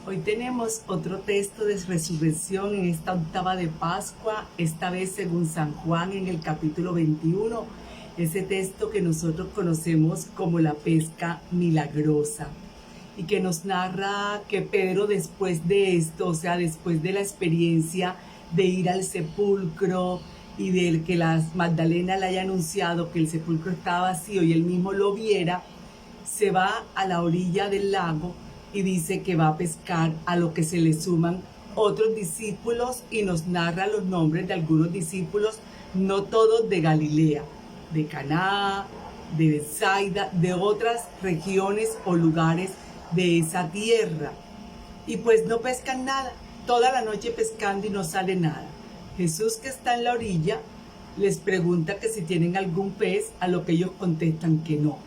Hoy tenemos otro texto de resurrección en esta octava de Pascua, esta vez según San Juan en el capítulo 21, ese texto que nosotros conocemos como la pesca milagrosa y que nos narra que Pedro después de esto, o sea, después de la experiencia de ir al sepulcro y de que la Magdalena le haya anunciado que el sepulcro estaba vacío y él mismo lo viera, se va a la orilla del lago y dice que va a pescar, a lo que se le suman otros discípulos y nos narra los nombres de algunos discípulos, no todos de Galilea, de Caná, de Betsaida, de otras regiones o lugares de esa tierra. Y pues no pescan nada, toda la noche pescando y no sale nada. Jesús, que está en la orilla, les pregunta que si tienen algún pez, a lo que ellos contestan que no.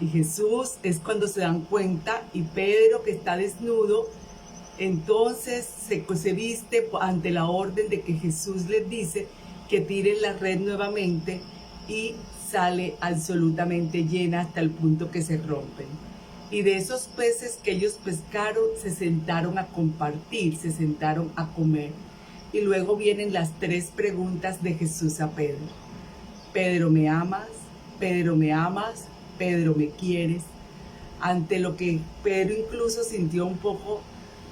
Y Jesús es cuando se dan cuenta, y Pedro, que está desnudo, entonces se viste ante la orden de que Jesús les dice que tiren la red nuevamente y sale absolutamente llena hasta el punto que se rompen. Y de esos peces que ellos pescaron se sentaron a compartir, se sentaron a comer. Y luego vienen las tres preguntas de Jesús a Pedro. Pedro, ¿me amas? Pedro, ¿me amas? Pedro, ¿me quieres? Ante lo que Pedro incluso sintió un poco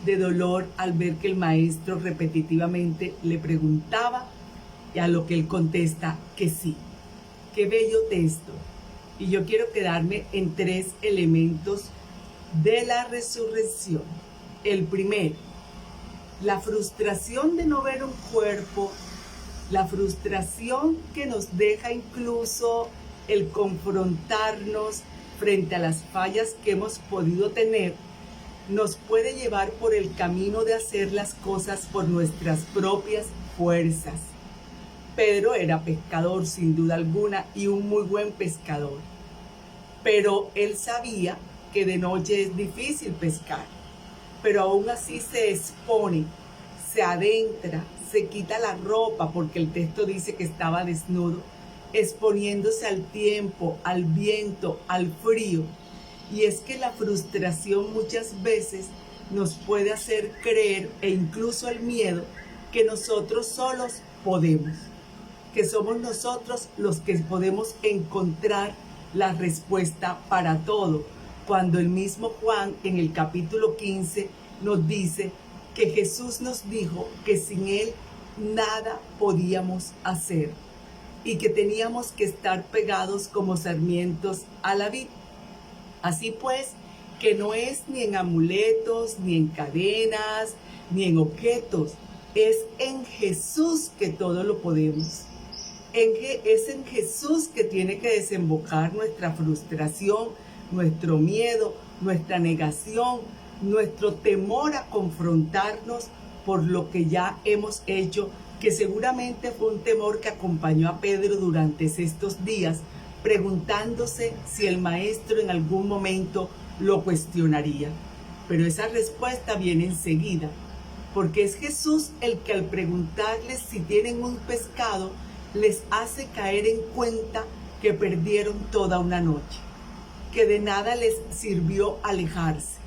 de dolor al ver que el maestro repetitivamente le preguntaba y a lo que él contesta que sí. Qué bello texto. Y yo quiero quedarme en tres elementos de la resurrección. El primero, la frustración de no ver un cuerpo, la frustración que nos deja incluso el confrontarnos frente a las fallas que hemos podido tener, nos puede llevar por el camino de hacer las cosas por nuestras propias fuerzas. Pedro era pescador sin duda alguna y un muy buen pescador, pero él sabía que de noche es difícil pescar, pero aún así se expone, se adentra, se quita la ropa porque el texto dice que estaba desnudo, exponiéndose al tiempo, al viento, al frío. Y es que la frustración muchas veces nos puede hacer creer, e incluso el miedo, que nosotros solos podemos, que somos nosotros los que podemos encontrar la respuesta para todo, cuando el mismo Juan en el capítulo 15 nos dice que Jesús nos dijo que sin él nada podíamos hacer y que teníamos que estar pegados como sarmientos a la vid. Así pues, que no es ni en amuletos, ni en cadenas, ni en objetos, es en Jesús que todo lo podemos. Es en Jesús que tiene que desembocar nuestra frustración, nuestro miedo, nuestra negación, nuestro temor a confrontarnos por lo que ya hemos hecho, que seguramente fue un temor que acompañó a Pedro durante estos días, preguntándose si el maestro en algún momento lo cuestionaría. Pero esa respuesta viene enseguida, porque es Jesús el que al preguntarles si tienen un pescado, les hace caer en cuenta que perdieron toda una noche, que de nada les sirvió alejarse,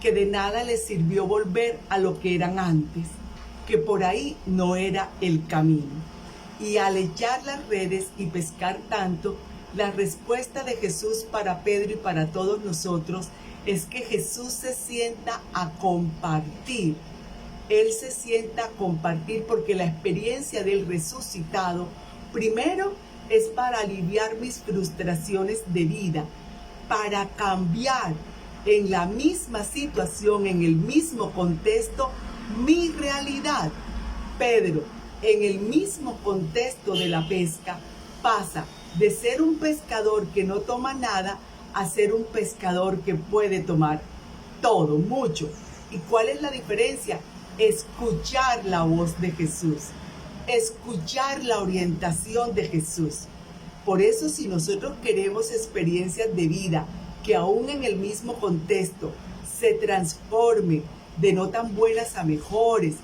que de nada les sirvió volver a lo que eran antes, que por ahí no era el camino. Y al echar las redes y pescar tanto, la respuesta de Jesús para Pedro y para todos nosotros es que Jesús se sienta a compartir. Él se sienta a compartir porque la experiencia del resucitado, primero, es para aliviar mis frustraciones de vida, para cambiar en la misma situación, en el mismo contexto, mi realidad. Pedro, en el mismo contexto de la pesca, pasa de ser un pescador que no toma nada a ser un pescador que puede tomar todo, mucho. ¿Y cuál es la diferencia? Escuchar la voz de Jesús, escuchar la orientación de Jesús. Por eso, si nosotros queremos experiencias de vida que aún en el mismo contexto se transforme de no tan buenas a mejores,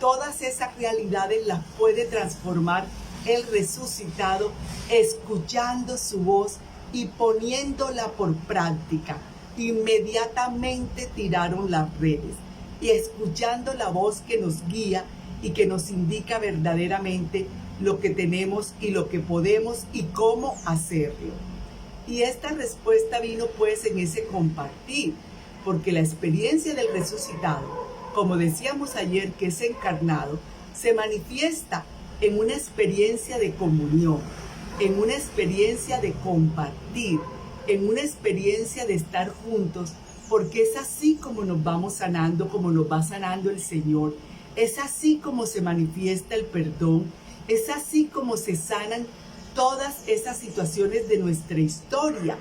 todas esas realidades las puede transformar el resucitado escuchando su voz y poniéndola por práctica. Inmediatamente tiraron las redes. y escuchando la voz que nos guía y que nos indica verdaderamente lo que tenemos y lo que podemos y cómo hacerlo. Y esta respuesta vino pues en ese compartir, porque la experiencia del resucitado, como decíamos ayer que es encarnado, se manifiesta en una experiencia de comunión, en una experiencia de compartir, en una experiencia de estar juntos, porque es así como nos vamos sanando, como nos va sanando el Señor, es así como se manifiesta el perdón, es así como se sanan todas esas situaciones de nuestra historia,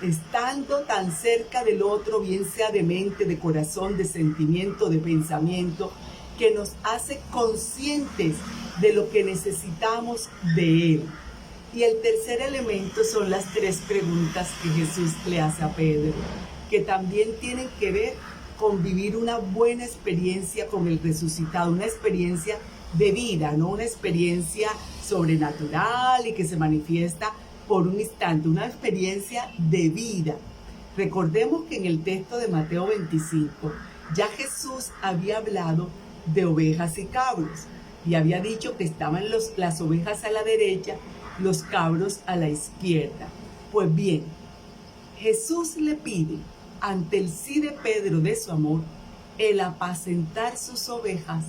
estando tan cerca del otro, bien sea de mente, de corazón, de sentimiento, de pensamiento, que nos hace conscientes de lo que necesitamos de Él. Y el tercer elemento son las 3 preguntas que Jesús le hace a Pedro, que también tienen que ver con vivir una buena experiencia con el resucitado, una experiencia de vida, no una experiencia sobrenatural y que se manifiesta por un instante, una experiencia de vida. Recordemos que en el texto de Mateo 25 ya Jesús había hablado de ovejas y cabros y había dicho que estaban las ovejas a la derecha, los cabros a la izquierda. Pues bien, Jesús le pide ante el sí de Pedro de su amor el apacentar sus ovejas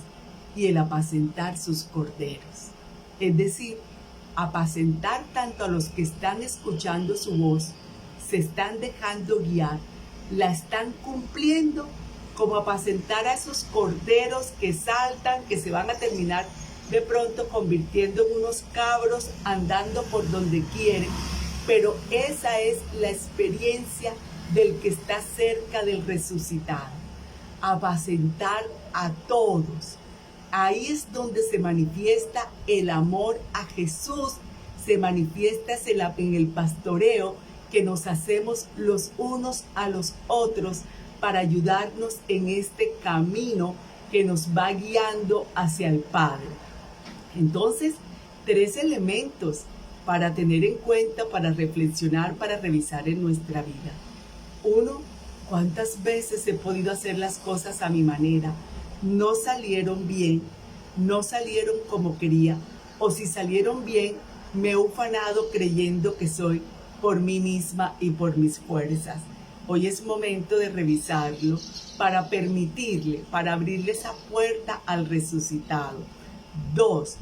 y el apacentar sus corderos. Es decir, apacentar tanto a los que están escuchando su voz, se están dejando guiar, la están cumpliendo, como apacentar a esos corderos que saltan, que se van a terminar de pronto convirtiendo en unos cabros andando por donde quieren. Pero esa es la experiencia del que está cerca del resucitado. Apacentar a todos. Ahí es donde se manifiesta el amor a Jesús, se manifiesta en el pastoreo que nos hacemos los unos a los otros para ayudarnos en este camino que nos va guiando hacia el Padre. Entonces, 3 elementos para tener en cuenta, para reflexionar, para revisar en nuestra vida. 1, ¿cuántas veces he podido hacer las cosas a mi manera? No salieron bien, no salieron como quería, o si salieron bien, me he ufanado creyendo que soy por mí misma y por mis fuerzas. Hoy es momento de revisarlo para permitirle, para abrirle esa puerta al resucitado. 2,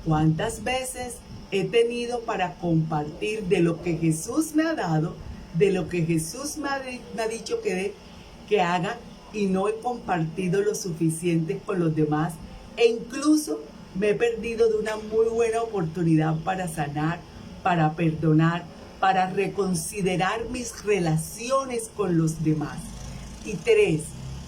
¿cuántas veces he tenido para compartir de lo que Jesús me ha dado, de lo que Jesús me ha dicho que haga, y no he compartido lo suficiente con los demás, e incluso me he perdido de una muy buena oportunidad para sanar, para perdonar, para reconsiderar mis relaciones con los demás? Y 3,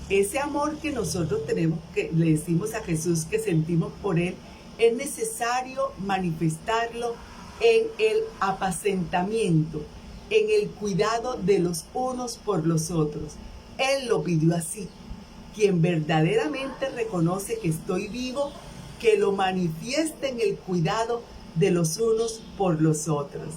ese amor que nosotros tenemos, que le decimos a Jesús que sentimos por Él, es necesario manifestarlo en el apacentamiento, en el cuidado de los unos por los otros. Él lo pidió así. Quien verdaderamente reconoce que estoy vivo, que lo manifieste en el cuidado de los unos por los otros.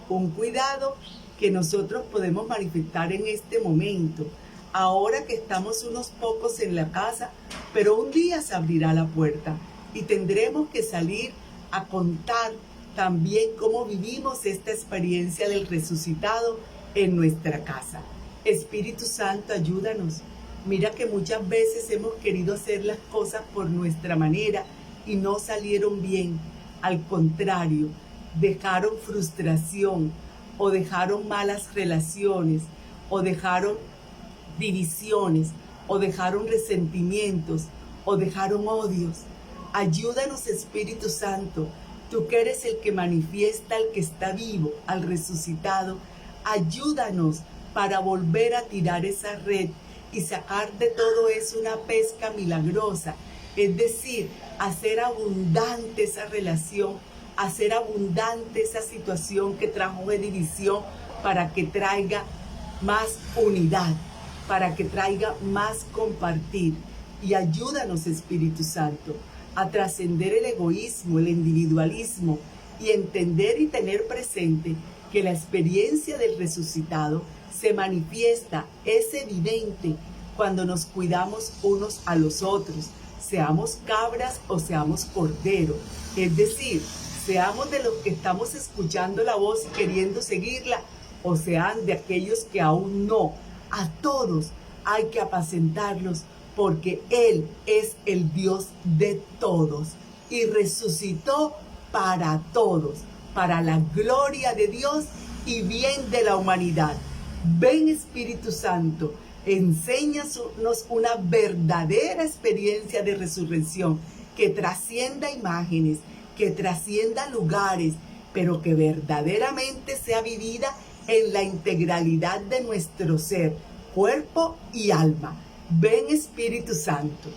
Un cuidado que nosotros podemos manifestar en este momento, ahora que estamos unos pocos en la casa, pero un día se abrirá la puerta y tendremos que salir a contar también cómo vivimos esta experiencia del resucitado en nuestra casa. Espíritu Santo, ayúdanos. Mira que muchas veces hemos querido hacer las cosas por nuestra manera y no salieron bien. Al contrario, dejaron frustración o dejaron malas relaciones o dejaron divisiones o dejaron resentimientos o dejaron odios. Ayúdanos, Espíritu Santo, tú que eres el que manifiesta al que está vivo, al resucitado. Ayúdanos para volver a tirar esa red y sacar de todo eso una pesca milagrosa. Es decir, hacer abundante esa relación, hacer abundante esa situación que trajo de división, para que traiga más unidad, para que traiga más compartir. Y ayúdanos, Espíritu Santo, a trascender el egoísmo, el individualismo, y entender y tener presente que la experiencia del resucitado se manifiesta, es evidente cuando nos cuidamos unos a los otros, seamos cabras o seamos corderos. Es decir, seamos de los que estamos escuchando la voz y queriendo seguirla, o sean de aquellos que aún no. A todos hay que apacentarlos, porque Él es el Dios de todos y resucitó para todos, para la gloria de Dios y bien de la humanidad. Ven, Espíritu Santo, enséñanos una verdadera experiencia de resurrección que trascienda imágenes, que trascienda lugares, pero que verdaderamente sea vivida en la integralidad de nuestro ser, cuerpo y alma. Ven, Espíritu Santo.